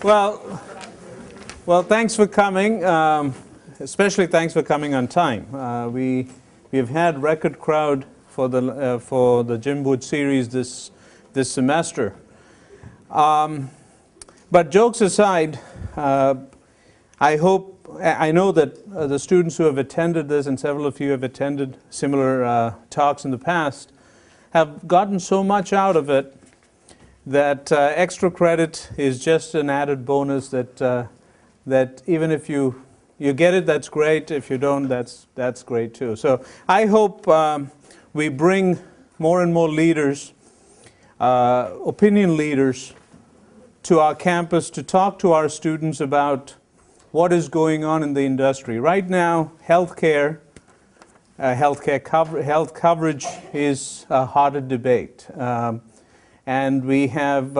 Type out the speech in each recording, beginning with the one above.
Well, thanks for coming. Especially thanks for coming on time. We've had record crowd for the Jim Wood series this semester. But jokes aside, I know that the students who have attended this, and several of you have attended similar talks in the past, have gotten so much out of it that extra credit is just an added bonus that even if you get it, that's great. If you don't, that's great too. So I hope we bring more and more leaders, opinion leaders, to our campus to talk to our students about what is going on in the industry. Right now, health coverage is a hotter debate. And we have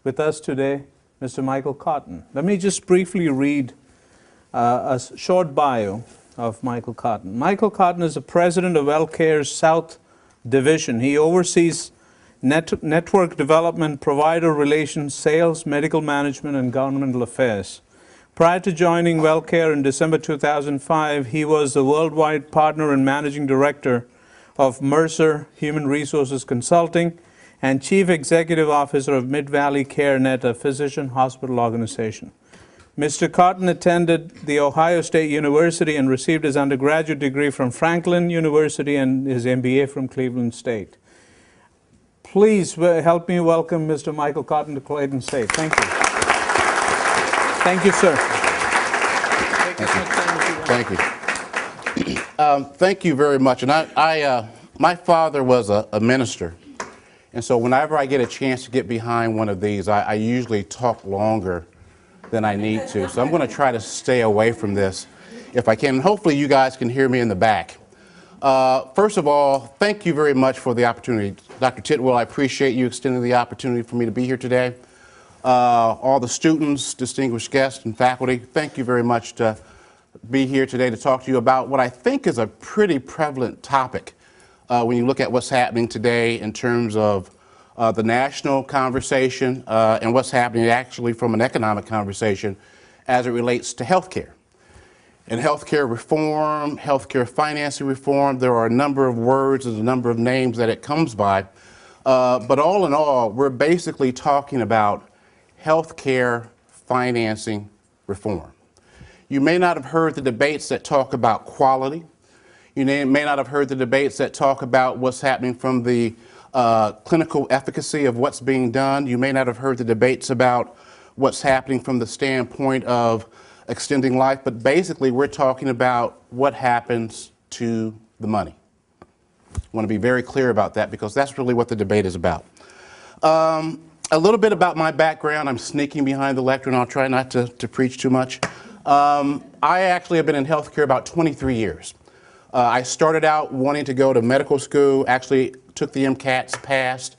with us today Mr. Michael Cotton. Let me just briefly read a short bio of Michael Cotton. Michael Cotton is the president of WellCare's South Division. He oversees network development, provider relations, sales, medical management, and governmental affairs. Prior to joining WellCare in December 2005, he was the worldwide partner and managing director of Mercer Human Resources Consulting and chief executive officer of Mid-Valley CareNet, a physician hospital organization. Mr. Cotton attended The Ohio State University and received his undergraduate degree from Franklin University and his MBA from Cleveland State. Please help me welcome Mr. Michael Cotton to Clayton State. Thank you. Thank you, sir. Thank you. Thank you very much. And my father was a minister. And so whenever I get a chance to get behind one of these, I usually talk longer than I need to. So I'm going to try to stay away from this if I can. Hopefully you guys can hear me in the back. First of all, thank you very much for the opportunity. Dr. Tidwell, I appreciate you extending the opportunity for me to be here today. All the students, distinguished guests, and faculty, thank you very much to be here today to talk to you about what I think is a pretty prevalent topic when you look at what's happening today in terms of the national conversation and what's happening actually from an economic conversation as it relates to healthcare. And healthcare reform, healthcare financing reform, there are a number of words and a number of names that it comes by. But all in all, we're basically talking about healthcare financing reform. You may not have heard the debates that talk about quality. You may not have heard the debates that talk about what's happening from the clinical efficacy of what's being done. You may not have heard the debates about what's happening from the standpoint of extending life, but basically we're talking about what happens to the money. I want to be very clear about that because that's really what the debate is about. A little bit about my background. I'm sneaking behind the lectern. I'll try not to preach too much. I actually have been in healthcare about 23 years. I started out wanting to go to medical school, actually took the MCATs, passed,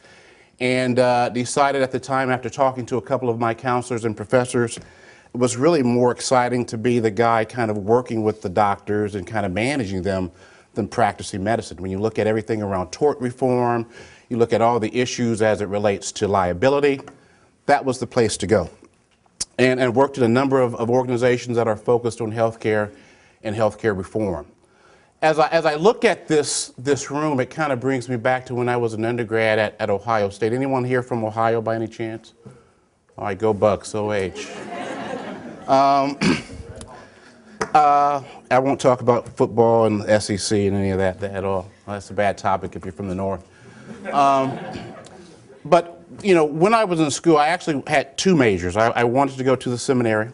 and decided at the time, after talking to a couple of my counselors and professors, it was really more exciting to be the guy kind of working with the doctors and kind of managing them than practicing medicine. When you look at everything around tort reform, you look at all the issues as it relates to liability, that was the place to go. And worked in a number of organizations that are focused on healthcare and healthcare reform. As I look at this room, it kind of brings me back to when I was an undergrad at Ohio State. Anyone here from Ohio by any chance? All right, go Bucks, OH. I won't talk about football and the SEC and any of that at all. That's a bad topic if you're from the North. But, you know, when I was in school, I actually had two majors. I wanted to go to the seminary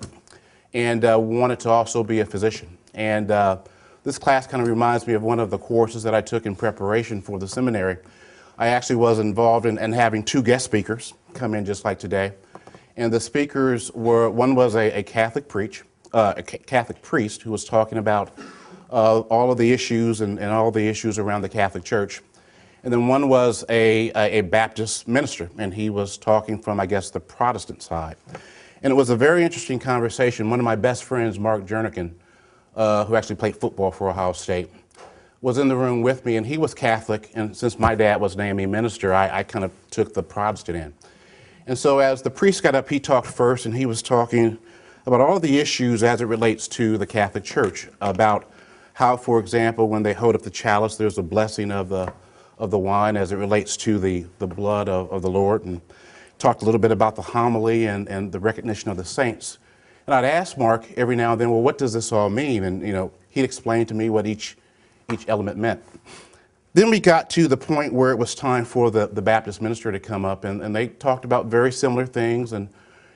and wanted to also be a physician. And this class kind of reminds me of one of the courses that I took in preparation for the seminary. I actually was involved in having two guest speakers come in just like today. And the speakers were, one was a Catholic priest who was talking about all of the issues and all the issues around the Catholic Church. And then one was a Baptist minister, and he was talking from, I guess, the Protestant side. And it was a very interesting conversation. One of my best friends, Mark Jernigan, who actually played football for Ohio State, was in the room with me, and he was Catholic, and since my dad was an AME minister, I kind of took the Protestant in. And so as the priest got up, he talked first, and he was talking about all the issues as it relates to the Catholic Church, about how, for example, when they hold up the chalice, there's a blessing of the wine as it relates to the blood of the Lord, and talked a little bit about the homily and the recognition of the saints. And I'd ask Mark every now and then, well, what does this all mean? And, he'd explain to me what each element meant. Then we got to the point where it was time for the Baptist minister to come up, and they talked about very similar things, and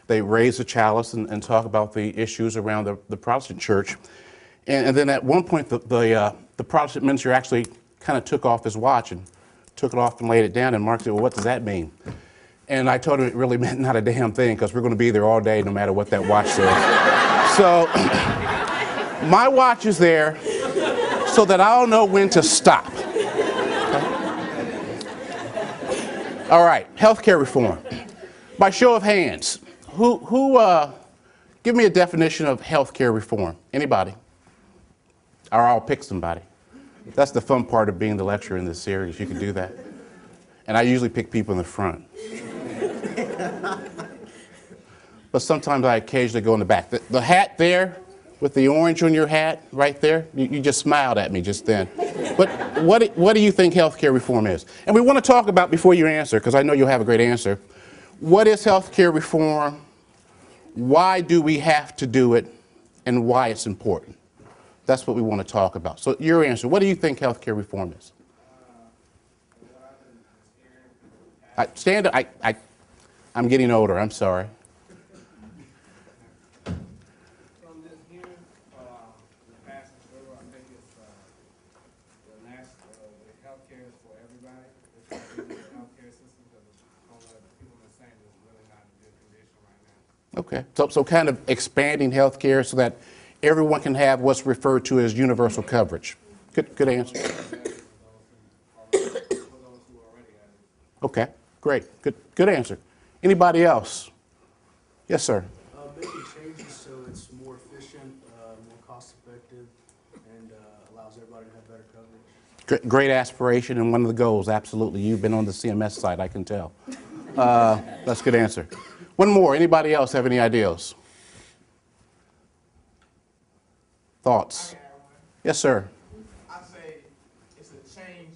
they raised the chalice and talked about the issues around the Protestant church. And then at one point, the Protestant minister actually kind of took off his watch and took it off and laid it down, and Mark said, well, what does that mean? And I told him it really meant not a damn thing, because we're going to be there all day no matter what that watch says. So my watch is there so that I'll know when to stop. Okay? All right, healthcare reform. By show of hands, who give me a definition of healthcare reform? Anybody? Or I'll pick somebody. That's the fun part of being the lecturer in this series. You can do that. And I usually pick people in the front. But sometimes I occasionally go in the back. The hat there, with the orange on your hat, right there, you just smiled at me just then. But what do you think healthcare reform is? And we want to talk about, before you answer, because I know you'll have a great answer, what is healthcare reform? Why do we have to do it? And why it's important? That's what we want to talk about. So your answer, what do you think healthcare reform is? Stand up. I'm getting older. I'm sorry. From this here, the past I think it's the healthcare is for everybody. It's for the healthcare system, because all the people in the same is really not in good condition right now. Okay. So kind of expanding healthcare so that everyone can have what's referred to as universal coverage. Good answer. Okay. Great. Good answer. Anybody else? Yes, sir. Making changes so it's more efficient, more cost-effective, and allows everybody to have better coverage. Great aspiration and one of the goals, absolutely. You've been on the CMS side, I can tell. That's a good answer. One more. Anybody else have any ideas? Thoughts? Yes, sir. I say it's a change,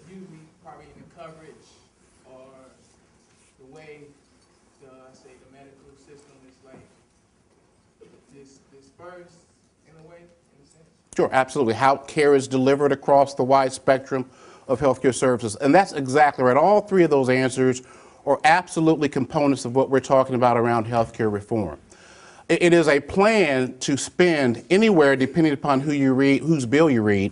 usually probably in the coverage or the way the medical system is like dispersed in a way, in a sense. Sure, absolutely. How care is delivered across the wide spectrum of healthcare services. And that's exactly right. All three of those answers are absolutely components of what we're talking about around healthcare reform. It is a plan to spend anywhere, depending upon who you read, whose bill you read,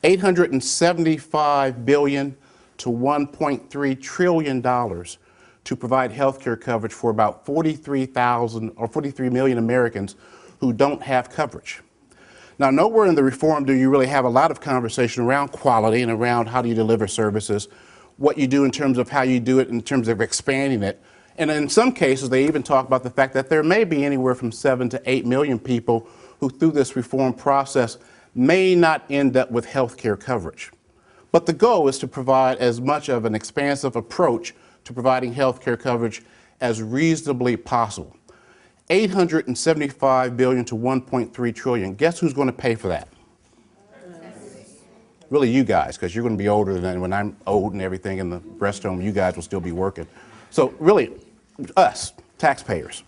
$875 billion to $1.3 trillion to provide health care coverage for about 43,000 or 43 million Americans who don't have coverage. Now, nowhere in the reform do you really have a lot of conversation around quality and around how do you deliver services, what you do in terms of how you do it in terms of expanding it. And in some cases, they even talk about the fact that there may be anywhere from 7 to 8 million people who, through this reform process, may not end up with health care coverage. But the goal is to provide as much of an expansive approach to providing health care coverage as reasonably possible. $875 billion to $1.3 trillion. Guess who's going to pay for that? Really, you guys, because you're going to be older than when I'm old and everything in the rest home, you guys will still be working. So really, us, taxpayers.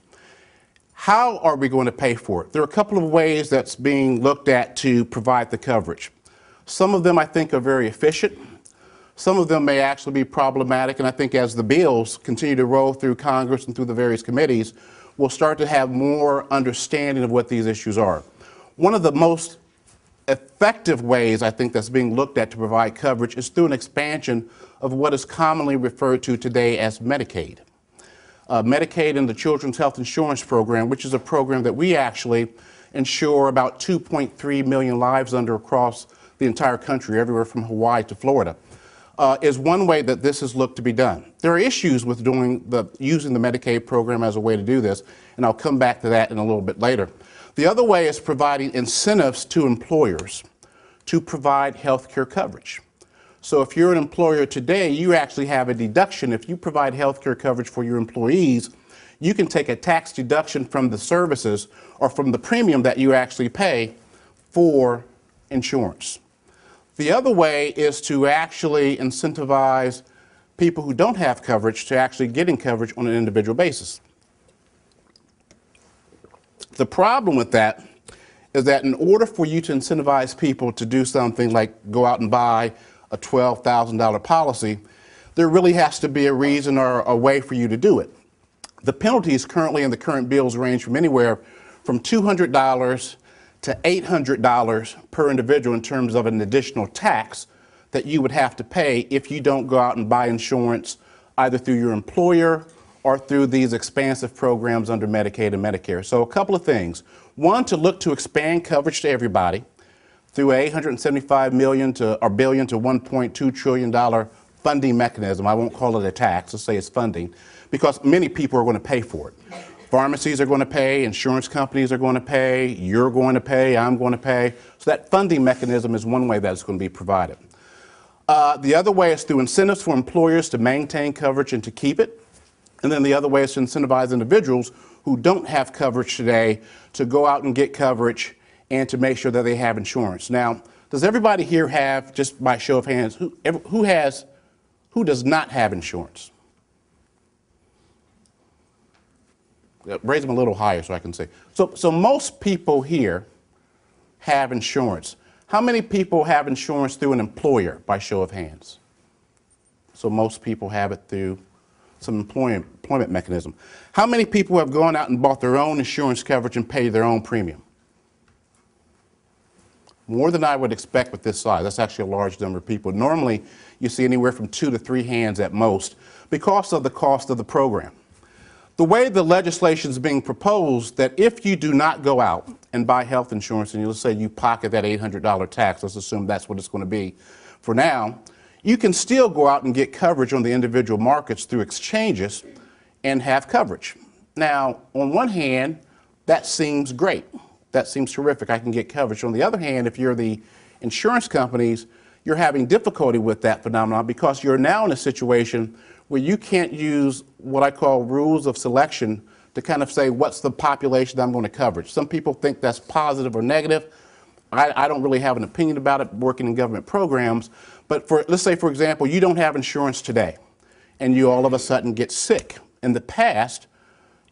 How are we going to pay for it? There are a couple of ways that's being looked at to provide the coverage. Some of them I think are very efficient. Some of them may actually be problematic, and I think as the bills continue to roll through Congress and through the various committees, we'll start to have more understanding of what these issues are. One of the most effective ways I think that's being looked at to provide coverage is through an expansion of what is commonly referred to today as Medicaid. Medicaid and the Children's Health Insurance Program, which is a program that we actually insure about 2.3 million lives under across the entire country, everywhere from Hawaii to Florida, is one way that this is looked to be done. There are issues with using the Medicaid program as a way to do this, and I'll come back to that in a little bit later. The other way is providing incentives to employers to provide health care coverage. So if you're an employer today, you actually have a deduction. If you provide health care coverage for your employees, you can take a tax deduction from the services or from the premium that you actually pay for insurance. The other way is to actually incentivize people who don't have coverage to actually getting coverage on an individual basis. The problem with that is that in order for you to incentivize people to do something like go out and buy a $12,000 policy, there really has to be a reason or a way for you to do it. The penalties currently in the current bills range from anywhere from $200 to $800 per individual in terms of an additional tax that you would have to pay if you don't go out and buy insurance either through your employer or through these expansive programs under Medicaid and Medicare. So a couple of things. One, to look to expand coverage to everybody through a $875 billion to $1.2 trillion funding mechanism. I won't call it a tax, let's say it's funding, because many people are going to pay for it. Pharmacies are going to pay, insurance companies are going to pay, you're going to pay, I'm going to pay. So that funding mechanism is one way that it's going to be provided. The other way is through incentives for employers to maintain coverage and to keep it. And then the other way is to incentivize individuals who don't have coverage today to go out and get coverage and to make sure that they have insurance. Now, does everybody here have, just by show of hands, who does not have insurance? Raise them a little higher so I can see. So most people here have insurance. How many people have insurance through an employer, by show of hands? So most people have it through some employment mechanism. How many people have gone out and bought their own insurance coverage and paid their own premium? More than I would expect with this size. That's actually a large number of people. Normally, you see anywhere from 2 to 3 hands at most because of the cost of the program. The way the legislation is being proposed, that if you do not go out and buy health insurance, and let's say you pocket that $800 tax, let's assume that's what it's going to be for now, you can still go out and get coverage on the individual markets through exchanges and have coverage. Now, on one hand, that seems great. That seems terrific. I can get coverage. On the other hand, if you're the insurance companies, you're having difficulty with that phenomenon because you're now in a situation where you can't use what I call rules of selection to kind of say what's the population I'm going to cover. Some people think that's positive or negative. I don't really have an opinion about it working in government programs, but let's say, for example, you don't have insurance today and you all of a sudden get sick. In the past,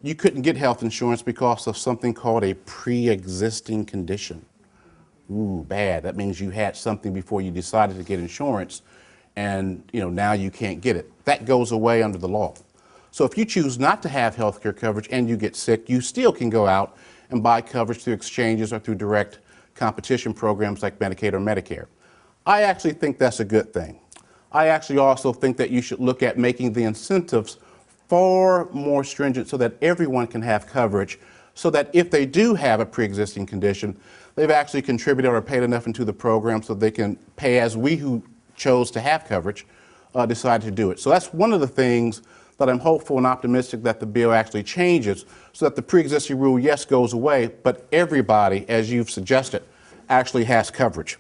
you couldn't get health insurance because of something called a pre-existing condition. Ooh, bad. That means you had something before you decided to get insurance, and now you can't get it. That goes away under the law. So if you choose not to have health care coverage and you get sick, you still can go out and buy coverage through exchanges or through direct competition programs like Medicaid or Medicare. I actually think that's a good thing. I actually also think that you should look at making the incentives far more stringent so that everyone can have coverage, so that if they do have a pre-existing condition, they've actually contributed or paid enough into the program so they can pay as we who chose to have coverage decided to do it. So that's one of the things that I'm hopeful and optimistic that the bill actually changes so that the pre-existing rule, yes, goes away, but everybody, as you've suggested, actually has coverage.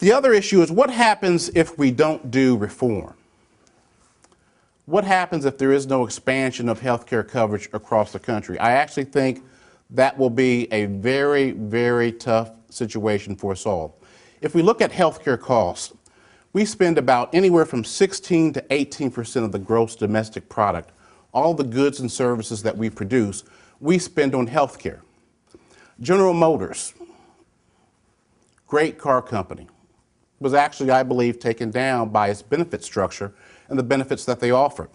The other issue is what happens if we don't do reform? What happens if there is no expansion of health care coverage across the country? I actually think that will be a very, very tough situation for us all. If we look at health care costs, we spend about anywhere from 16 to 18% of the gross domestic product. All the goods and services that we produce, we spend on health care. General Motors, great car company, was actually, I believe, taken down by its benefit structure and the benefits that they offered.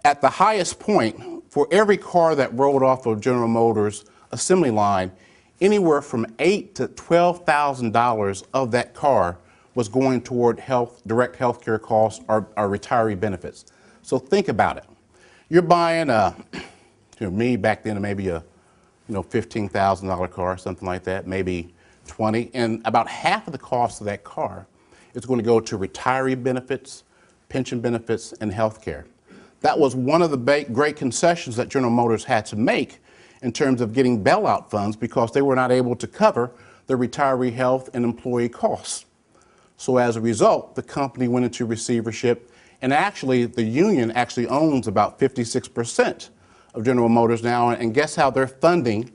At the highest point, for every car that rolled off of General Motors assembly line, anywhere from $8,000 to $12,000 of that car was going toward direct health care costs or retiree benefits. So think about it. You're buying me back then, maybe a $15,000 car, something like that, maybe 20, and about half of the cost of that car is going to go to retiree benefits, pension benefits, and health care. That was one of the great concessions that General Motors had to make in terms of getting bailout funds because they were not able to cover the retiree health and employee costs. So as a result, the company went into receivership, and actually the union actually owns about 56% of General Motors now, and guess how they're funding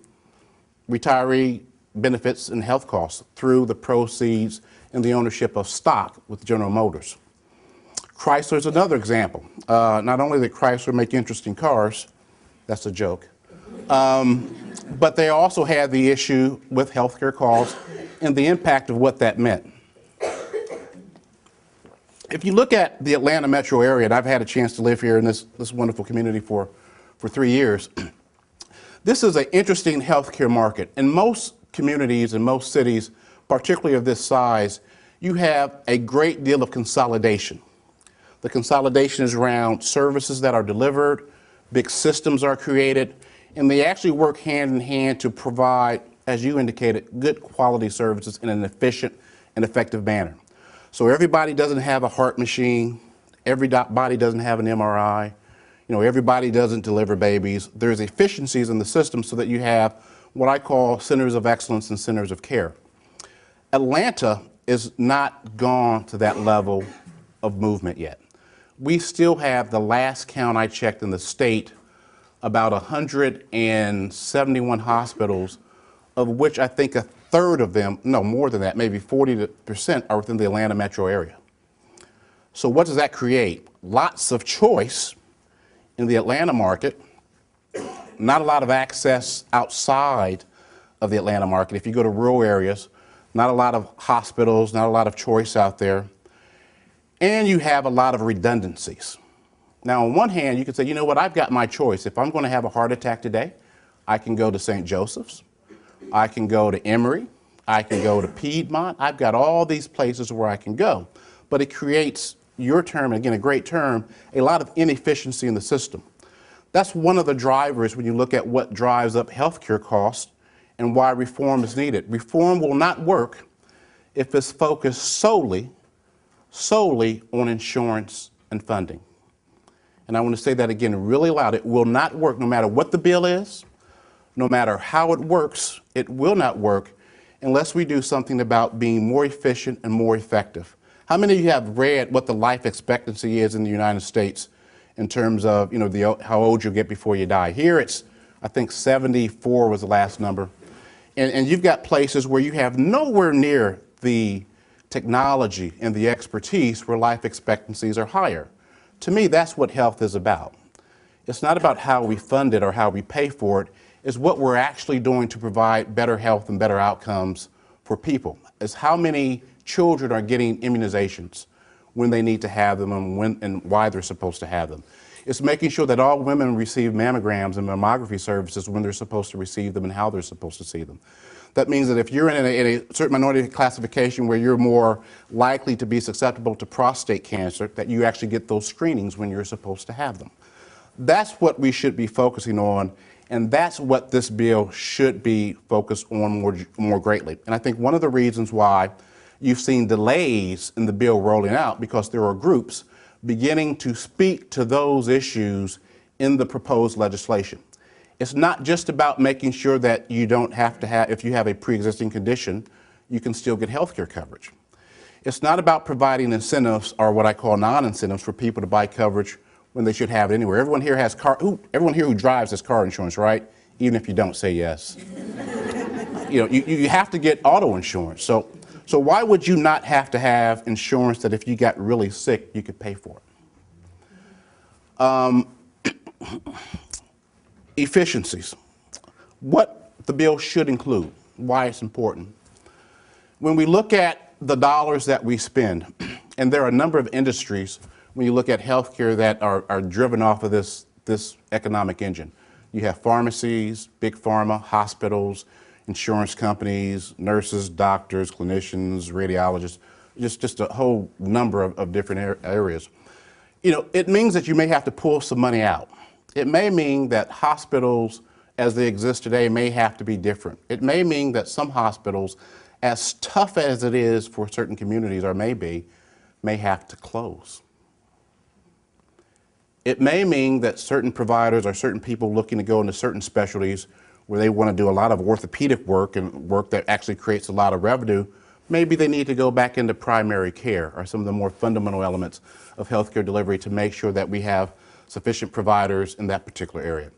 retiree benefits and health costs? Through the proceeds and the ownership of stock with General Motors. Chrysler is another example. Not only did Chrysler make interesting cars, that's a joke, but they also had the issue with healthcare costs and the impact of what that meant. If you look at the Atlanta metro area, and I've had a chance to live here in this wonderful community for 3 years, this is an interesting healthcare market. In most communities and most cities, particularly of this size, you have a great deal of consolidation. The consolidation is around services that are delivered, big systems are created, and they actually work hand in hand to provide, as you indicated, good quality services in an efficient and effective manner. So everybody doesn't have a heart machine, everybody doesn't have an MRI, everybody doesn't deliver babies. There's efficiencies in the system so that you have what I call centers of excellence and centers of care. Atlanta is not gone to that level of movement yet. We still have, the last count I checked in the state, about 171 hospitals, of which I think a third of them, no, more than that, maybe 40% are within the Atlanta metro area. So what does that create? Lots of choice in the Atlanta market, not a lot of access outside of the Atlanta market. If you go to rural areas, not a lot of hospitals, not a lot of choice out there. And you have a lot of redundancies. Now, on one hand, you could say, you know what, I've got my choice. If I'm going to have a heart attack today, I can go to St. Joseph's, I can go to Emory, I can go to Piedmont. I've got all these places where I can go. But it creates, your term, again, a great term, a lot of inefficiency in the system. That's one of the drivers when you look at what drives up healthcare costs and why reform is needed. Reform will not work if it's focused solely on insurance and funding. And I want to say that again really loud. It will not work no matter what the bill is, no matter how it works, it will not work unless we do something about being more efficient and more effective. How many of you have read what the life expectancy is in the United States in terms of, how old you'll get before you die? Here it's, I think 74 was the last number. And you've got places where you have nowhere near the technology and the expertise where life expectancies are higher. To me, that's what health is about. It's not about how we fund it or how we pay for it. It's what we're actually doing to provide better health and better outcomes for people. It's how many children are getting immunizations when they need to have them and when and why they're supposed to have them. It's making sure that all women receive mammograms and mammography services when they're supposed to receive them and how they're supposed to see them. That means that if you're in a certain minority classification where you're more likely to be susceptible to prostate cancer, that you actually get those screenings when you're supposed to have them. That's what we should be focusing on, and that's what this bill should be focused on more greatly. And I think one of the reasons why you've seen delays in the bill rolling out, because there are groups beginning to speak to those issues in the proposed legislation. It's not just about making sure that you don't have to have, if you have a pre-existing condition, you can still get health care coverage. It's not about providing incentives, or what I call non-incentives, for people to buy coverage when they should have it anywhere. Everyone here has everyone here who drives has car insurance, right? Even if you don't say yes. You have to get auto insurance. So why would you not have to have insurance that if you got really sick, you could pay for it? Efficiencies. What the bill should include, why it's important. When we look at the dollars that we spend, and there are a number of industries, when you look at healthcare, that are driven off of this economic engine. You have pharmacies, big pharma, hospitals, insurance companies, nurses, doctors, clinicians, radiologists, just a whole number of different areas. It means that you may have to pull some money out. It may mean that hospitals as they exist today may have to be different. It may mean that some hospitals, as tough as it is for certain communities, or may have to close. It may mean that certain providers or certain people looking to go into certain specialties where they want to do a lot of orthopedic work and work that actually creates a lot of revenue maybe they need to go back into primary care or some of the more fundamental elements of healthcare delivery to make sure that we have sufficient providers in that particular area.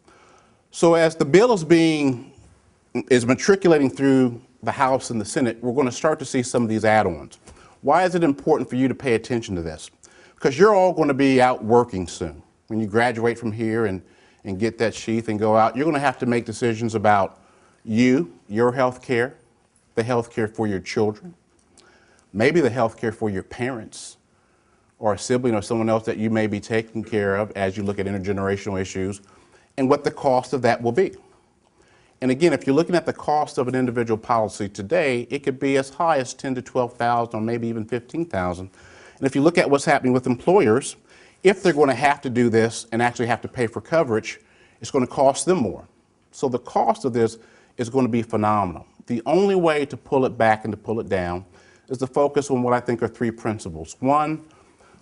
So as the bill is matriculating through the House and the Senate, we're going to start to see some of these add-ons. Why is it important for you to pay attention to this? Because you're all going to be out working soon. When you graduate from here and get that sheath and go out, you're going to have to make decisions about you, your health care, the health care for your children, maybe the health care for your parents or a sibling or someone else that you may be taking care of as you look at intergenerational issues, and what the cost of that will be. And again, if you're looking at the cost of an individual policy today, it could be as high as $10,000 to $12,000 or maybe even $15,000. And if you look at what's happening with employers, if they're going to have to do this and actually have to pay for coverage, it's going to cost them more. So the cost of this is going to be phenomenal. The only way to pull it back and to pull it down is to focus on what I think are three principles. One,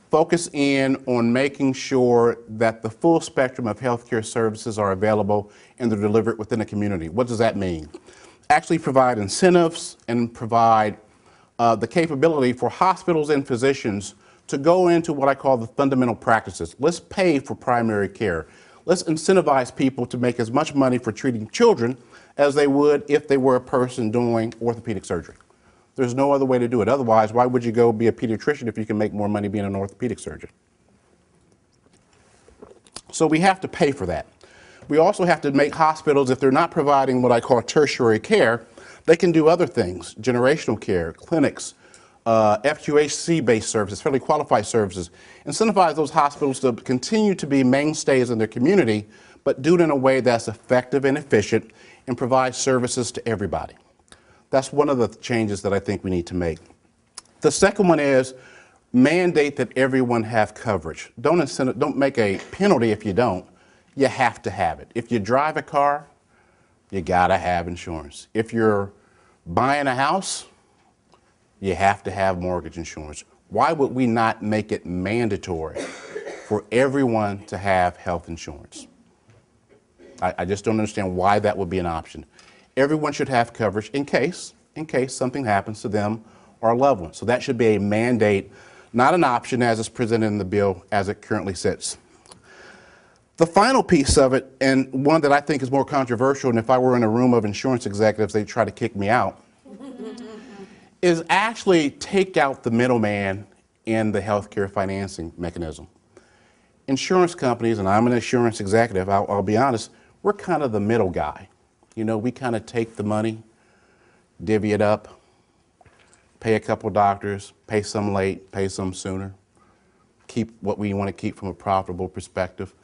focus in on making sure that the full spectrum of healthcare services are available and they're delivered within the community. What does that mean? Actually provide incentives and provide the capability for hospitals and physicians to go into what I call the fundamental practices. Let's pay for primary care. Let's incentivize people to make as much money for treating children as they would if they were a person doing orthopedic surgery. There's no other way to do it. Otherwise, why would you go be a pediatrician if you can make more money being an orthopedic surgeon? So we have to pay for that. We also have to make hospitals, if they're not providing what I call tertiary care, they can do other things, generational care, clinics, FQHC-based services, fairly qualified services. Incentivize those hospitals to continue to be mainstays in their community, but do it in a way that's effective and efficient and provide services to everybody. That's one of the changes that I think we need to make. The second one is mandate that everyone have coverage. Don't make a penalty if you don't. You have to have it. If you drive a car, you gotta have insurance. If you're buying a house, you have to have mortgage insurance. Why would we not make it mandatory for everyone to have health insurance? I just don't understand why that would be an option. Everyone should have coverage in case something happens to them or a loved one. So that should be a mandate, not an option as is presented in the bill as it currently sits. The final piece of it, and one that I think is more controversial, and if I were in a room of insurance executives, they'd try to kick me out, is actually take out the middleman in the healthcare financing mechanism. Insurance companies, and I'm an insurance executive, I'll be honest, we're kind of the middle guy. You know, we kind of take the money, divvy it up, pay a couple doctors, pay some late, pay some sooner, keep what we want to keep from a profitable perspective.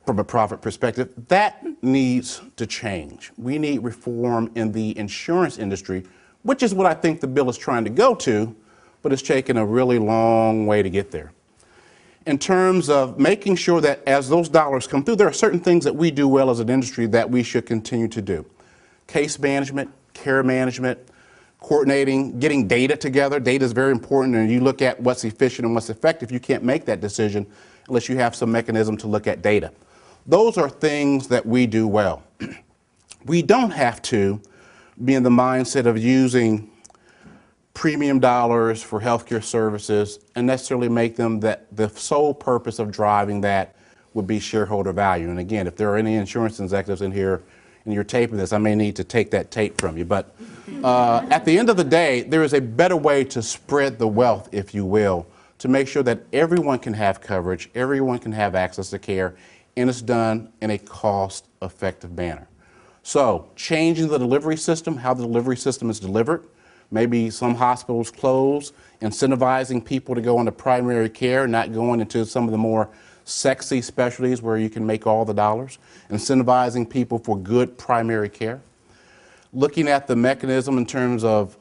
From a profit perspective, that needs to change. We need reform in the insurance industry, which is what I think the bill is trying to go to, but it's taken a really long way to get there. In terms of making sure that as those dollars come through, there are certain things that we do well as an industry that we should continue to do. Case management, care management, coordinating, getting data together. Data is very important, and you look at what's efficient and what's effective. You can't make that decision unless you have some mechanism to look at data. Those are things that we do well. We don't have to be in the mindset of using premium dollars for healthcare services and necessarily make them that the sole purpose of driving that would be shareholder value. And again, if there are any insurance executives in here and you're taping this, I may need to take that tape from you. But at the end of the day, there is a better way to spread the wealth, if you will, to make sure that everyone can have coverage, everyone can have access to care, and it's done in a cost-effective manner. So changing the delivery system, how the delivery system is delivered, maybe some hospitals close, incentivizing people to go into primary care, not going into some of the more sexy specialties where you can make all the dollars, incentivizing people for good primary care, looking at the mechanism in terms of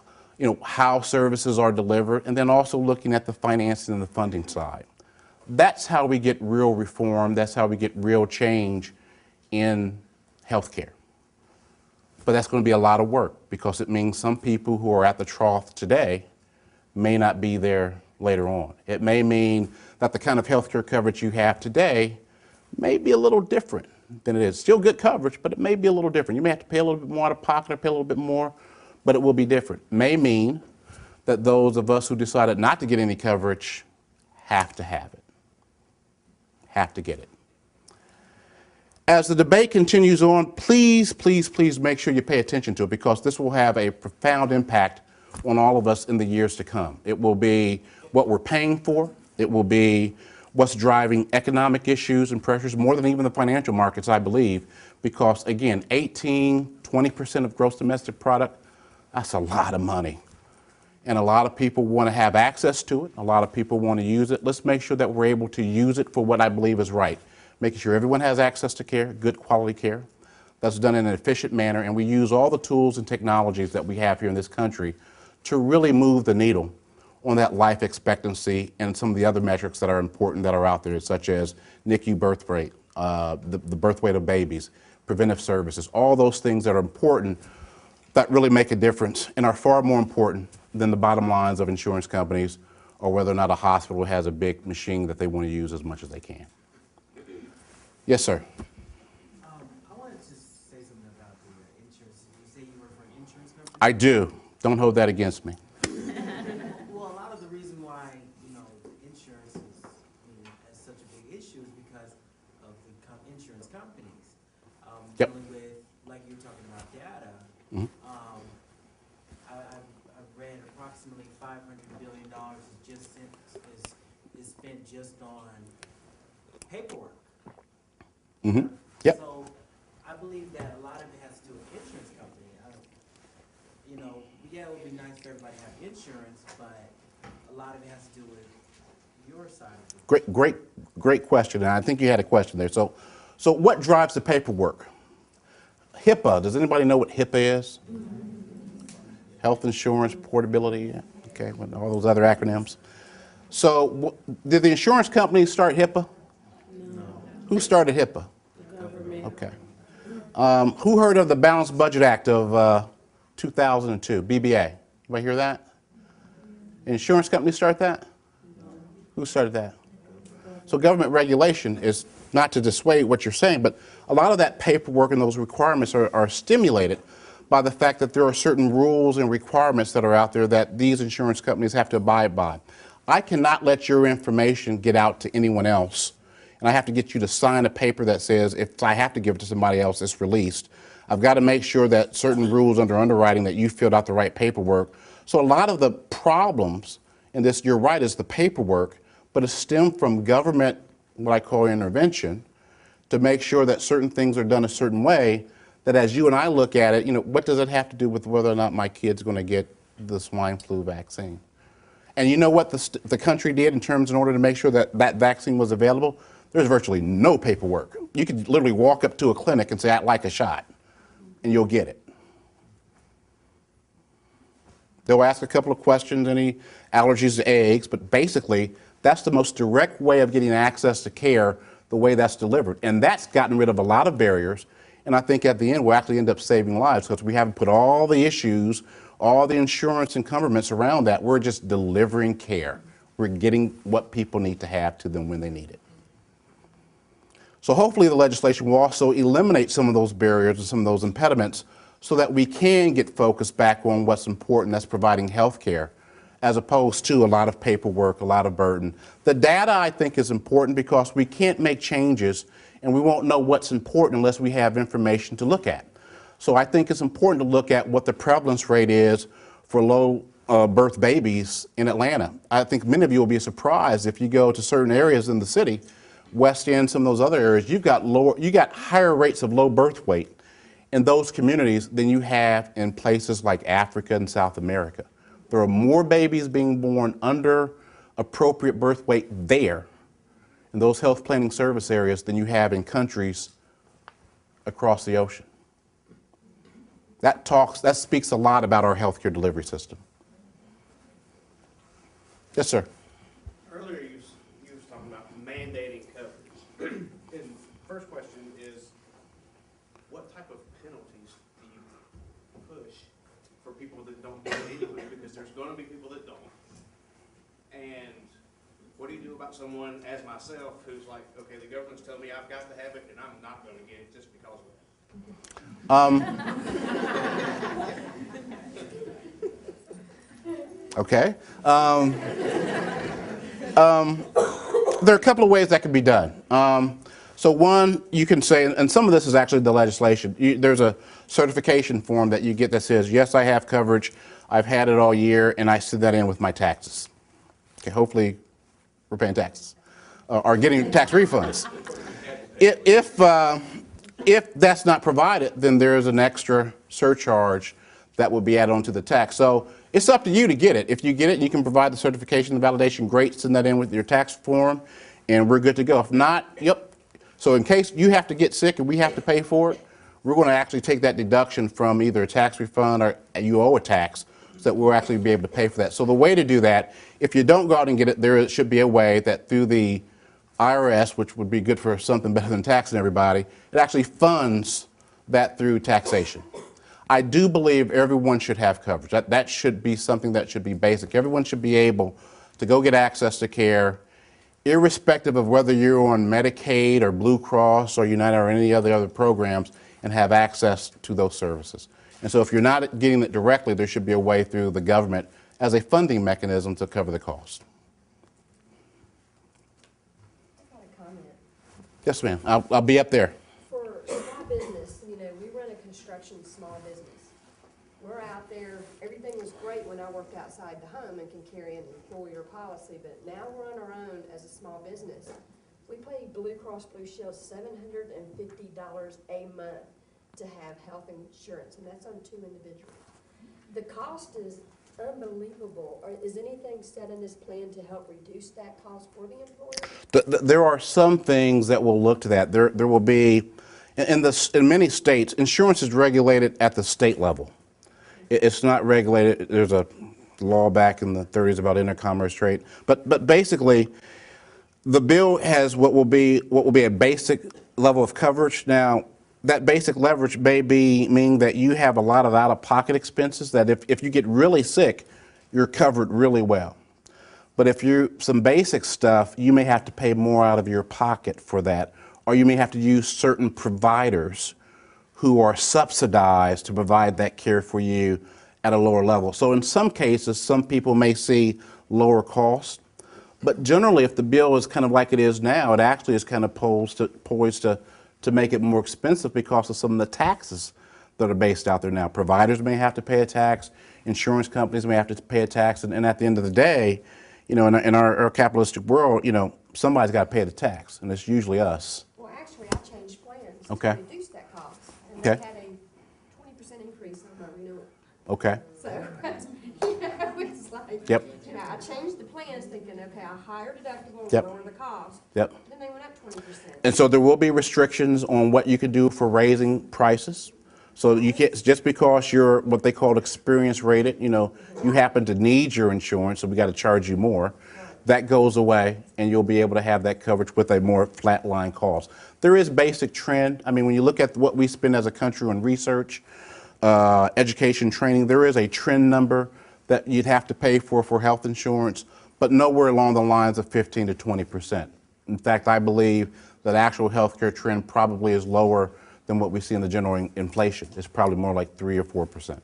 how services are delivered, and then also looking at the financing and the funding side. That's how we get real reform. That's how we get real change in healthcare. But that's going to be a lot of work because it means some people who are at the trough today may not be there later on. It may mean that the kind of healthcare coverage you have today may be a little different than it is. Still good coverage, but it may be a little different. You may have to pay a little bit more out of pocket or pay a little bit more, but it will be different. May mean that those of us who decided not to get any coverage have to have it, have to get it. As the debate continues on, please, please, please make sure you pay attention to it, because this will have a profound impact on all of us in the years to come. It will be what we're paying for. It will be what's driving economic issues and pressures more than even the financial markets, I believe, because again, 20% of gross domestic product, that's a lot of money. And a lot of people want to have access to it. A lot of people want to use it. Let's make sure that we're able to use it for what I believe is right. Making sure everyone has access to care, good quality care, that's done in an efficient manner, and we use all the tools and technologies that we have here in this country to really move the needle on that life expectancy and some of the other metrics that are important that are out there, such as NICU birth rate, the birth weight of babies, preventive services, all those things that are important that really make a difference and are far more important than the bottom lines of insurance companies or whether or not a hospital has a big machine that they want to use as much as they can. Yes, sir. I wanted to say something about the insurance. You say you work for an insurance company? I do. Don't hold that against me. Well, a lot of the reason why, insurance is such a big issue is because of the insurance companies. Yep. Dealing with, like you're talking about data, Mhm. I've read approximately $500 billion is spent just on paperwork. Mm-hmm. Yep. So I believe that a lot of it has to do with insurance company. Yeah, it would be nice for everybody to have insurance, but a lot of it has to do with your side of it. Great question, and I think you had a question there. So what drives the paperwork? HIPAA. Does anybody know what HIPAA is? Health insurance portability. Okay, with all those other acronyms. So did the insurance companies start HIPAA? No. Who started HIPAA? The government. Okay. Who heard of the Balanced Budget Act of 2002, BBA? Anybody hear that? Insurance companies start that? Who started that? So government regulation is not to dissuade what you're saying, but a lot of that paperwork and those requirements are stimulated by the fact that there are certain rules and requirements that are out there that these insurance companies have to abide by. I cannot let your information get out to anyone else, and I have to get you to sign a paper that says if I have to give it to somebody else, it's released. I've got to make sure that certain rules under underwriting that you filled out the right paperwork. So a lot of the problems in this, you're right, is the paperwork, but it stemmed from government, what I call intervention, to make sure that certain things are done a certain way, that as you and I look at it, what does it have to do with whether or not my kid's going to get the swine flu vaccine? And you know what the country did in order to make sure that that vaccine was available? There's virtually no paperwork. You could literally walk up to a clinic and say, I'd like a shot, and you'll get it. They'll ask a couple of questions, any allergies to eggs, but basically, that's the most direct way of getting access to care, the way that's delivered. And that's gotten rid of a lot of barriers, and I think at the end, we'll actually end up saving lives because we haven't put all the issues, all the insurance encumbrance around that. We're just delivering care. We're getting what people need to have to them when they need it. So hopefully the legislation will also eliminate some of those barriers and some of those impediments so that we can get focused back on what's important, that's providing health care, as opposed to a lot of paperwork, a lot of burden. The data, I think, is important because we can't make changes and we won't know what's important unless we have information to look at. So I think it's important to look at what the prevalence rate is for low birth babies in Atlanta. I think many of you will be surprised if you go to certain areas in the city, West End, some of those other areas, you got higher rates of low birth weight in those communities than you have in places like Africa and South America. There are more babies being born under appropriate birth weight there in those health planning service areas than you have in countries across the ocean. That speaks a lot about our healthcare delivery system. Yes, sir. Earlier you was talking about mandating coverage. And first question is, what type of penalties do you push for people that don't do it anyway? Because there's going to be people that don't. And what do you do about someone as myself who's like, okay, the government's telling me I've got to have it and I'm not going to get it just because of that? Okay. There are a couple of ways that can be done. So one, you can say, and some of this is actually the legislation. There's a certification form that you get that says, yes, I have coverage, I've had it all year, and I send that in with my taxes. Okay, hopefully we're paying taxes or getting tax refunds. If that's not provided, then there is an extra surcharge that will be added onto the tax. So it's up to you to get it. If you get it and you can provide the certification and validation, great, send that in with your tax form, and we're good to go. If not, yep. So in case you have to get sick and we have to pay for it, we're going to actually take that deduction from either a tax refund or you owe a tax, so that we'll actually be able to pay for that. So the way to do that, if you don't go out and get it, there should be a way that through the IRS, which would be good for something better than taxing everybody, it actually funds that through taxation. I do believe everyone should have coverage. That should be something that should be basic. Everyone should be able to go get access to care, irrespective of whether you're on Medicaid or Blue Cross or United or any other programs, and have access to those services. And so if you're not getting it directly, there should be a way through the government as a funding mechanism to cover the cost. I've got a comment. Yes, ma'am. I'll be up there. For small business, you know, we run a construction small business. We're out there, everything was great when I worked outside the home and can carry an employer policy, but now we're on our own as a small business. We pay Blue Cross Blue Shield $750 a month to have health insurance, and that's on 2 individuals. The cost is unbelievable. Is anything set in this plan to help reduce that cost for the employer? There are some things that will look to that. There will be, in many states, insurance is regulated at the state level. It's not regulated. There's a law back in the 30s about intercommerce trade, but basically, the bill has what will be a basic level of coverage. Now, that basic leverage may mean that you have a lot of out-of-pocket expenses that if you get really sick, you're covered really well. But if you're some basic stuff, you may have to pay more out of your pocket for that, or you may have to use certain providers who are subsidized to provide that care for you at a lower level. So in some cases, some people may see lower costs, but generally if the bill is kind of like it is now, it actually is kind of poised to make it more expensive because of some of the taxes that are based out there now. Providers may have to pay a tax, insurance companies may have to pay a tax, and at the end of the day, you know, in our capitalistic world, you know, somebody's got to pay the tax, and it's usually us. Well, actually, I changed plans Okay. to reduce that cost, and Okay. they had a 20% increase on my renewal. Okay. So, you know, it's like, Yep. you know, I changed the plans thinking, okay, a higher deductible, Yep. lower the cost. Yep. Then they went up 20%. And so there will be restrictions on what you can do for raising prices. So you can't, just because you're what they call experience rated, you know, you happen to need your insurance, so we got to charge you more. That goes away, and you'll be able to have that coverage with a more flat line cost. There is basic trend. I mean, when you look at what we spend as a country on research, education, training, there is a trend number that you'd have to pay for health insurance, but nowhere along the lines of 15 to 20%. In fact, I believe that actual healthcare trend probably is lower than what we see in the general inflation. It's probably more like 3 or 4%.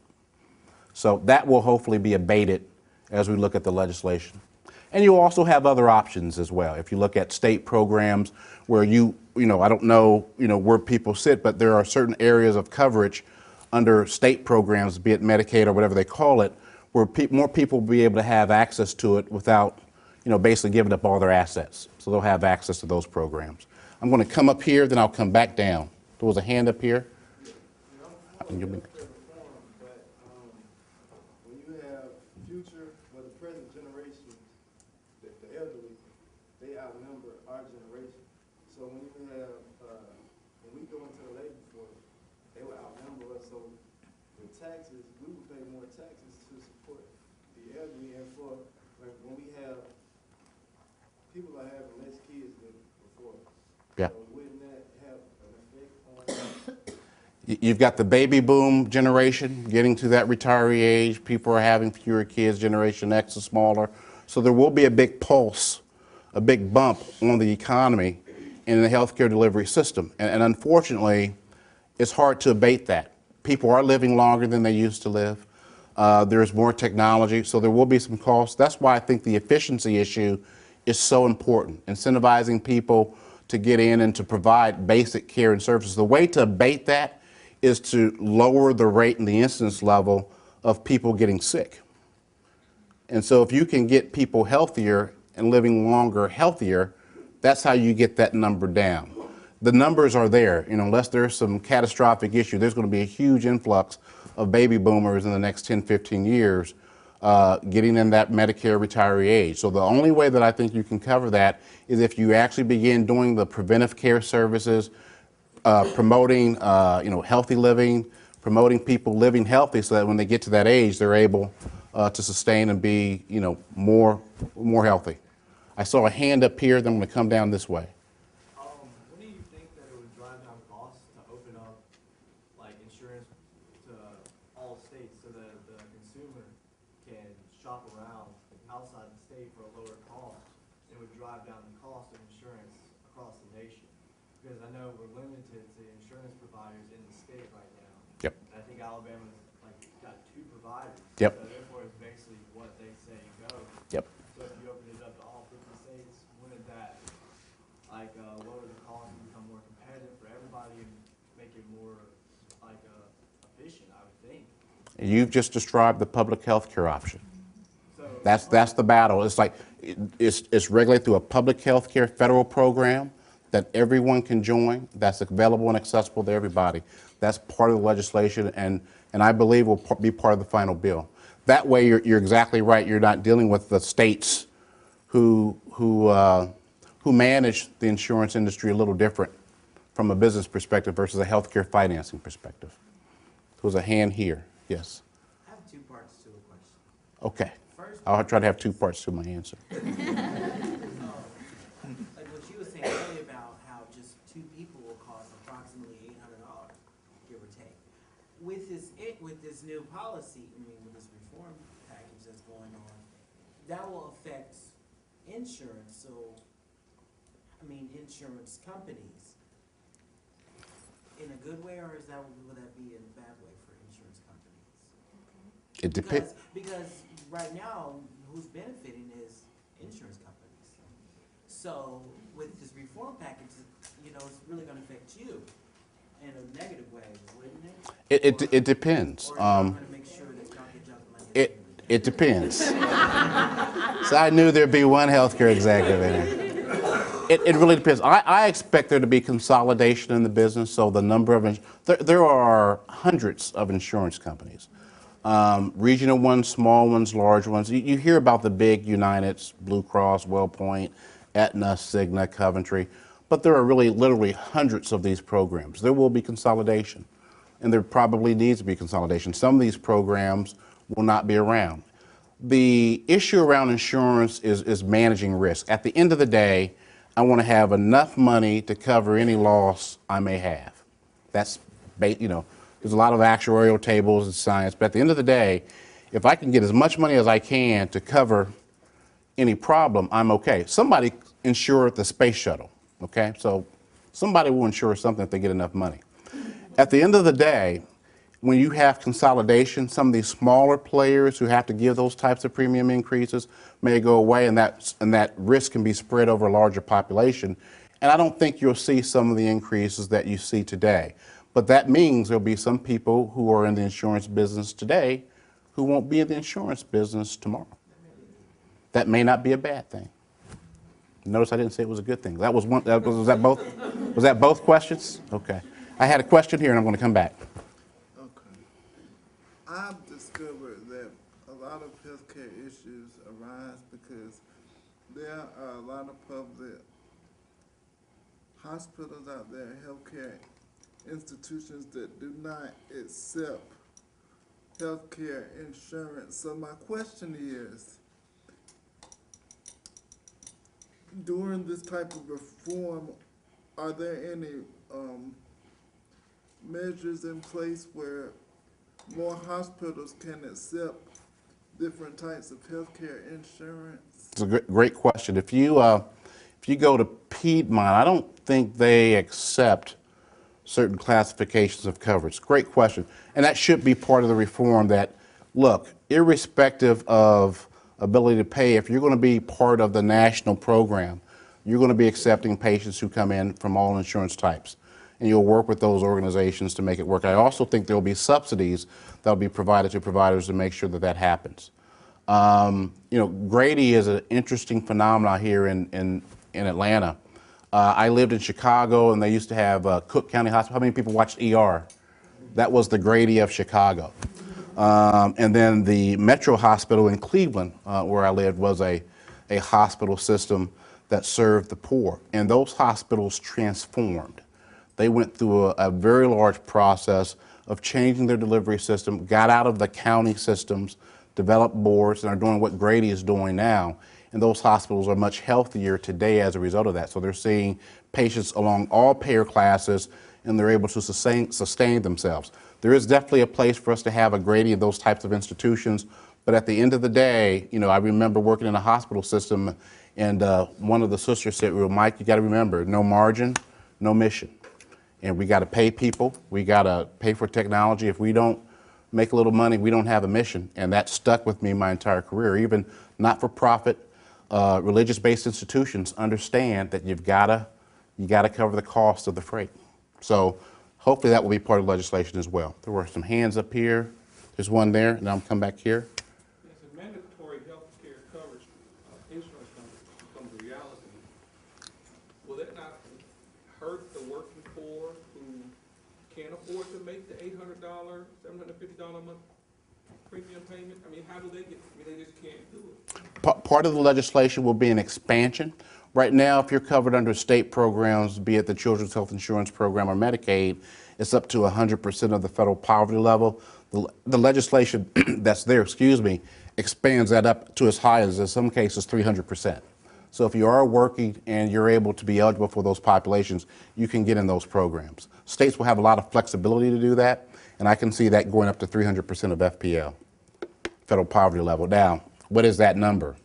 So that will hopefully be abated as we look at the legislation. And you also have other options as well. If you look at state programs where you know, I don't know, where people sit, but there are certain areas of coverage under state programs, be it Medicaid or whatever they call it, where more people will be able to have access to it without, basically giving up all their assets. So they'll have access to those programs. I'm going to come up here, then I'll come back down. There was a hand up here. When you have future, well, the present generation, the elderly, they outnumber our generation. So when you have, when we go into the labor force, they will outnumber us. So with taxes, we will pay more taxes to support the elderly, and for like when we have people are having less kids than before. Yeah. So wouldn't that have an effect on? You've got the baby boom generation getting to that retiree age. People are having fewer kids. Generation X is smaller. So there will be a big pulse, a big bump on the economy in the healthcare delivery system. And unfortunately, it's hard to abate that. People are living longer than they used to live. There's more technology, so there will be some costs. That's why I think the efficiency issue is so important, incentivizing people to get in and to provide basic care and services. The way to abate that is to lower the rate and the incidence level of people getting sick. And so if you can get people healthier and living longer healthier, that's how you get that number down. The numbers are there, unless there's some catastrophic issue, there's going to be a huge influx of baby boomers in the next 10, 15 years getting in that Medicare retiree age. So the only way that I think you can cover that is if you actually begin doing the preventive care services, promoting healthy living, promoting people living healthy so that when they get to that age, they're able to sustain and be more healthy. I saw a hand up here, then I'm going to come down this way. What do you think that it would drive down costs to open up like insurance to all states so that the consumer can shop around outside the state for a lower cost? It would drive down the cost of insurance across the nation. Because I know we're limited to insurance providers in the state right now. Yep. I think Alabama's like got 2 providers. Yep. So therefore it's basically what they say goes. Yep. So if you open it up to all 50 states, wouldn't that like lower the cost and become more competitive for everybody and make it more like efficient, I would think. You've just described the public health care option. So That's the battle. It's like it's regulated through a public health care federal program that everyone can join, that's available and accessible to everybody. That's part of the legislation, and I believe will be part of the final bill. That way, you're exactly right. You're not dealing with the states who manage the insurance industry a little different from a business perspective versus a healthcare financing perspective. There was a hand here. Yes. I have 2 parts to the question. Okay. First, I'll try to have 2 parts to my answer. like what you were saying earlier about how just 2 people will cost approximately $800, give or take. With this new policy, with this reform package that's going on, that will affect insurance. So, insurance companies in a good way, or will that be in a bad way for insurance companies? It depends. Because right now, who's benefiting is insurance companies. So with this reform package, it's really going to affect you in a negative way, wouldn't it? It depends. Or are you going to make sure that y'all get y'all the money? It depends. So I knew there'd be one healthcare executive in it. It really depends. I expect there to be consolidation in the business. So the number of there are hundreds of insurance companies, regional ones, small ones, large ones. You hear about the big Uniteds, Blue Cross, WellPoint, Aetna, Cigna, Coventry, but there are really literally hundreds of these programs. There will be consolidation, and there probably needs to be consolidation. Some of these programs will not be around. The issue around insurance is managing risk. At the end of the day, I want to have enough money to cover any loss I may have. That's, there's a lot of actuarial tables and science, but at the end of the day, if I can get as much money as I can to cover any problem, I'm okay. Somebody insure the space shuttle, okay? So somebody will insure something if they get enough money. At the end of the day, when you have consolidation, some of these smaller players who have to give those types of premium increases may go away, and that risk can be spread over a larger population. And I don't think you'll see some of the increases that you see today. But that means there'll be some people who are in the insurance business today who won't be in the insurance business tomorrow. That may not be a bad thing. Notice I didn't say it was a good thing. That was one. Was that both? Was that both questions? Okay. I had a question here, and I'm going to come back. I've discovered that a lot of healthcare issues arise because there are a lot of public hospitals out there, healthcare institutions that do not accept healthcare insurance. So my question is, during this type of reform, are there any measures in place where more hospitals can accept different types of healthcare insurance? It's a great question. If you go to Piedmont, I don't think they accept certain classifications of coverage. Great question, and that should be part of the reform, that look, irrespective of ability to pay, if you're going to be part of the national program, you're going to be accepting patients who come in from all insurance types. And you'll work with those organizations to make it work. I also think there will be subsidies that will be provided to providers to make sure that that happens. You know, Grady is an interesting phenomenon here in Atlanta. I lived in Chicago, and they used to have Cook County Hospital. How many people watched ER? That was the Grady of Chicago. And then the Metro Hospital in Cleveland, where I lived, was a hospital system that served the poor. And those hospitals transformed. They went through a very large process of changing their delivery system, got out of the county systems, developed boards, and are doing what Grady is doing now. And those hospitals are much healthier today as a result of that. So they're seeing patients along all payer classes, and they're able to sustain themselves. There is definitely a place for us to have a Grady of those types of institutions, but at the end of the day, you know, I remember working in a hospital system, and one of the sisters said, well, Mike, you got to remember, no margin, no mission. And we got to pay people, we got to pay for technology. If we don't make a little money, we don't have a mission. And that stuck with me my entire career. Even not-for-profit, religious-based institutions understand that you got to cover the cost of the freight. So hopefully that will be part of legislation as well. There were some hands up here. There's one there, and I'll come back here. Yes, a mandatory health care coverage, insurance coverage becomes a reality. Will that not hurt the working poor who can't afford to make the $800, $750 a month premium payment? I mean, how do they get, I mean, they just can't do it. Part of the legislation will be an expansion. Right now, if you're covered under state programs, be it the Children's Health Insurance Program or Medicaid, it's up to 100% of the federal poverty level. The legislation that's there, expands that up to as high as, in some cases, 300%. So if you are working and you're able to be eligible for those populations, you can get in those programs. States will have a lot of flexibility to do that, and I can see that going up to 300% of FPL, federal poverty level. Now, what is that number?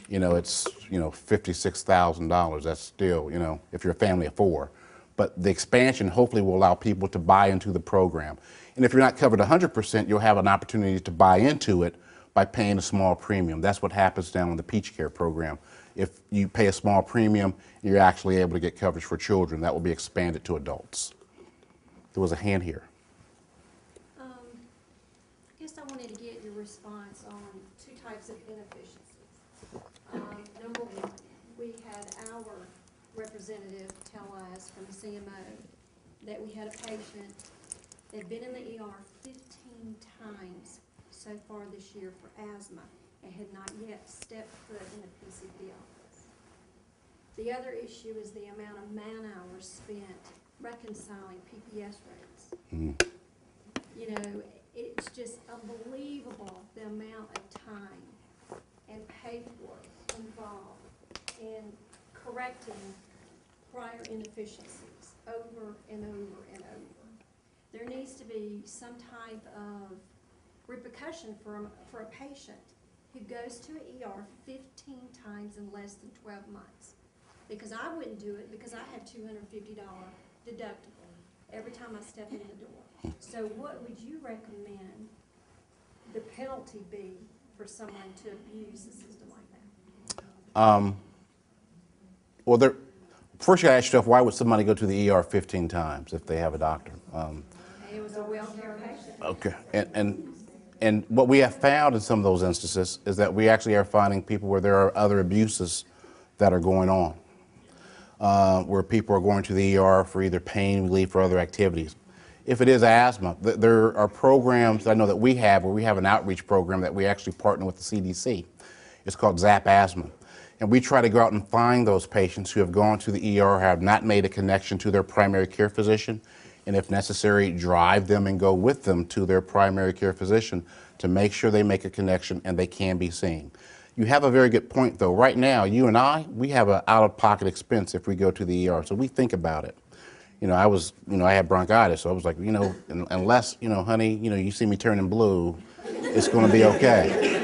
You know, it's, you know, $56,000. That's still, you know, if you're a family of four. But the expansion hopefully will allow people to buy into the program. And if you're not covered 100%, you'll have an opportunity to buy into it by paying a small premium. That's what happens down in the Peach Care program. If you pay a small premium, you're actually able to get coverage for children. That will be expanded to adults. There was a hand here. I guess I wanted to get your response on two types of inefficiencies. Number one, we had our representative tell us from the CMO that we had a patient that had been in the ER 15 times so far this year for asthma and had not yet stepped foot in a PCP office. The other issue is the amount of man-hours spent reconciling PPS rates. You know, it's just unbelievable the amount of time and paperwork involved in correcting prior inefficiencies over and over and over. There needs to be some type of repercussion for a patient who goes to an ER 15 times in less than 12 months. Because I wouldn't do it because I have $250 deductible every time I step in the door. So what would you recommend the penalty be for someone to abuse a system like that? Well, first you gotta ask yourself, why would somebody go to the ER 15 times if they have a doctor? It was a well-care patient. Okay, and what we have found in some of those instances is that we actually are finding people where there are other abuses that are going on, where people are going to the ER for either pain relief or other activities. If it is asthma, there are programs I know that we have where we have an outreach program that we actually partner with the CDC. It's called ZAP Asthma. And we try to go out and find those patients who have gone to the ER, have not made a connection to their primary care physician, and if necessary, drive them and go with them to their primary care physician to make sure they make a connection and they can be seen. You have a very good point, though. Right now, you and I, we have an out-of-pocket expense if we go to the ER, so we think about it. You know, I had bronchitis, so I was like, you know, unless, you know, honey, you know, you see me turning blue, it's going to be okay.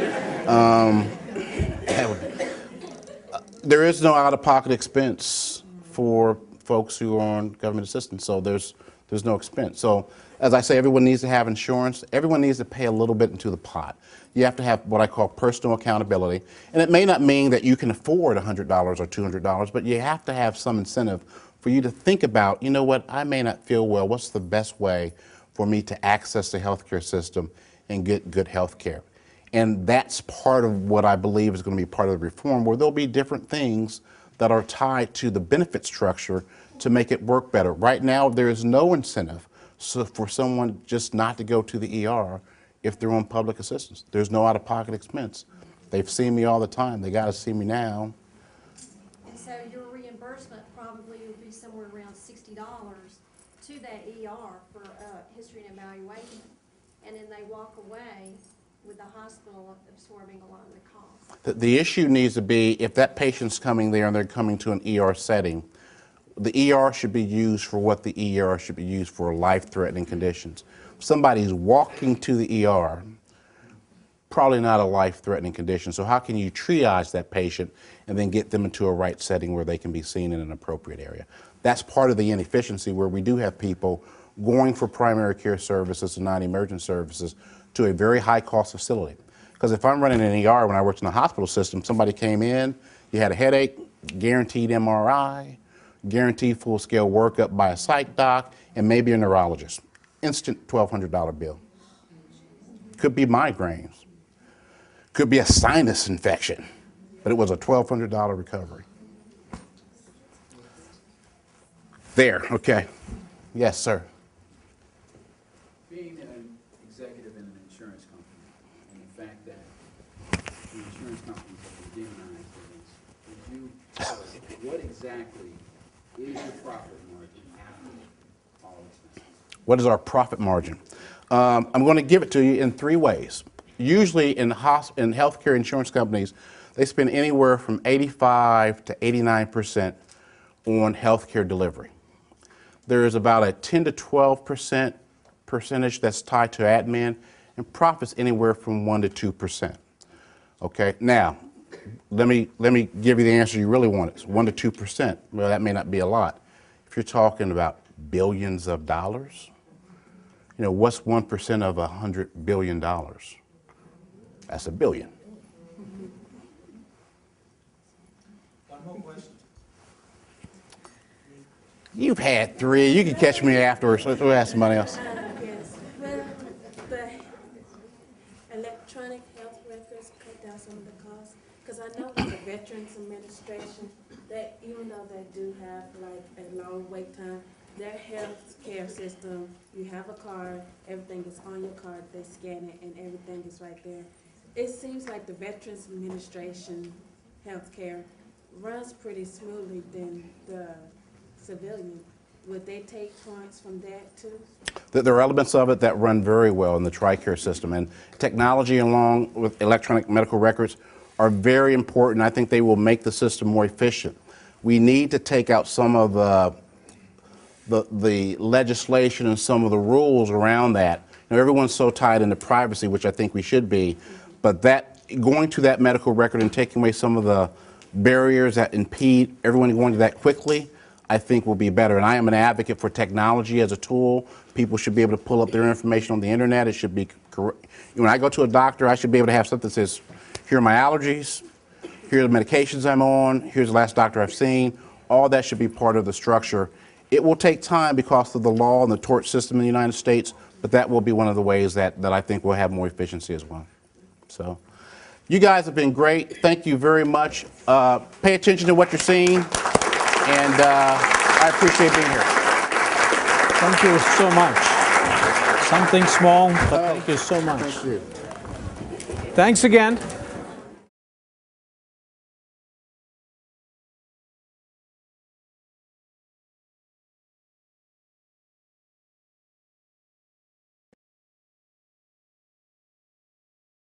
There is no out-of-pocket expense for folks who are on government assistance, so there's There's no expense. So as I say, everyone needs to have insurance. Everyone needs to pay a little bit into the pot. You have to have what I call personal accountability. And it may not mean that you can afford $100 or $200, but you have to have some incentive for you to think about, you know what, I may not feel well. What's the best way for me to access the healthcare system and get good health care? And that's part of what I believe is going to be part of the reform, where there'll be different things that are tied to the benefit structure to make it work better. Right now, there is no incentive for someone just not to go to the ER if they're on public assistance. There's no out-of-pocket expense. They've seen me all the time. They got to see me now. And so your reimbursement probably would be somewhere around $60 to that ER for history and evaluation, and then they walk away with the hospital absorbing a lot of the cost. The issue needs to be, if that patient's coming there and they're coming to an ER setting, the ER should be used for what the ER should be used for, life-threatening conditions. If somebody's walking to the ER, probably not a life-threatening condition. So how can you triage that patient and then get them into a right setting where they can be seen in an appropriate area? That's part of the inefficiency, where we do have people going for primary care services and non-emergent services to a very high-cost facility. Because if I'm running an ER, when I worked in the hospital system, somebody came in, you had a headache, guaranteed MRI, guaranteed full-scale workup by a psych doc, and maybe a neurologist. Instant $1,200 bill. Could be migraines. Could be a sinus infection, but it was a $1,200 recovery. There, okay. Yes, sir. Being an executive in an insurance company, and the fact that the insurance companies have been demonized against, would you tell us what exactly is your profit margin after all expenses? What is our profit margin? I'm going to give it to you in three ways. Usually in healthcare insurance companies, they spend anywhere from 85 to 89% on healthcare delivery. There is about a 10 to 12% percentage that's tied to admin, and profits anywhere from 1 to 2%. Okay, now let me give you the answer you really want. It's 1 to 2%. Well, that may not be a lot. If you're talking about billions of dollars, you know, what's 1% of $100 billion? That's $1 billion. One more question. You've had three. You can catch me afterwards. Let's ask somebody else. Yes. Well, the electronic health records cut down some of the costs, because I know with the Veterans Administration, that even though they do have like a long wait time, their health care system, you have a card, everything is on your card, they scan it, and everything is right there. It seems like the Veterans Administration healthcare runs pretty smoothly than the civilian. Would they take points from that too? There are elements of it that run very well in the TRICARE system, and technology along with electronic medical records are very important. I think they will make the system more efficient. We need to take out some of the legislation and some of the rules around that. You know, everyone's so tied into privacy, which I think we should be, but that going to that medical record and taking away some of the barriers that impede everyone going to that quickly, I think will be better. And I am an advocate for technology as a tool. People should be able to pull up their information on the internet. It should be correct. When I go to a doctor, I should be able to have something that says, here are my allergies, here are the medications I'm on, here's the last doctor I've seen. All that should be part of the structure. It will take time because of the law and the tort system in the United States, but that will be one of the ways that I think we'll have more efficiency as well. So, you guys have been great. Thank you very much. Pay attention to what you're seeing, and I appreciate being here. Thank you so much. Something small, but thank you so much. Thank you. Thanks again.